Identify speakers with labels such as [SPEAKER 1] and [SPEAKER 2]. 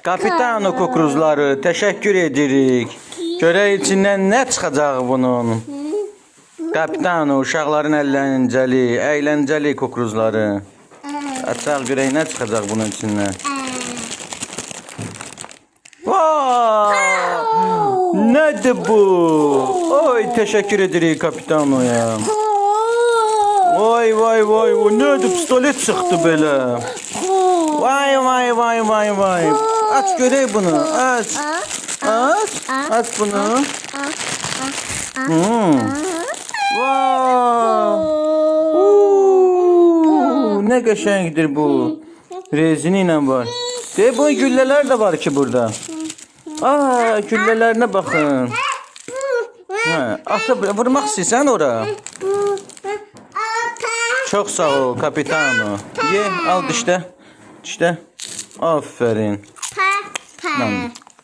[SPEAKER 1] Kapitano kukruzları, təşəkkür edirik. Görək içindən nə çıxacaq bunun. Kapitano, uşaqların əlləncəli, əyləncəli kukruzları. Açaq görək nə çıxacaq bunun içindən. Nədir bu? Oy, təşəkkür edirik Kapitanoya. Vay vay vay, nədir? Pistolet çıxdı belə. Vay vay vay vay vay. Aç görək bunu. Aç. Aç. Aç bunu. Nə qəşəngdir bu. Rezini ilə var. Bu güllələr də var ki burada. Güllələrinə baxın. Atıb vurmaq istəyirsən ora. Çox sağ ol Kapitano. Ye, al dişdə. Dişdə. Aferin.